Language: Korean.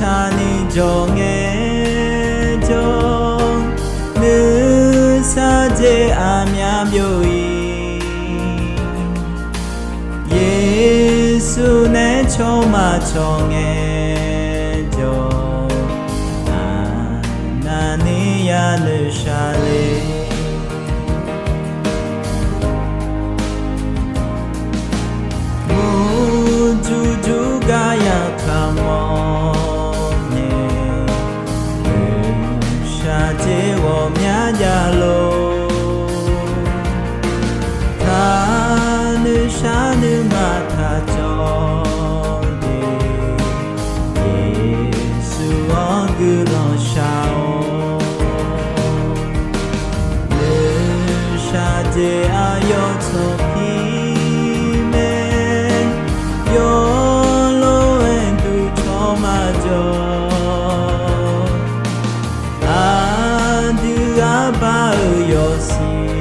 찬이 정해져 늘 사죄하며 묘히 예수 내 초마 정해져 나니야 늘 샬레 주주가 약한 몸에 샤제워 мя야로 다는 샤는 맡아줘리 예수 어그러 샤오 늘 샤제하여 소피 Yoloen tu chomajo Adu abau yosi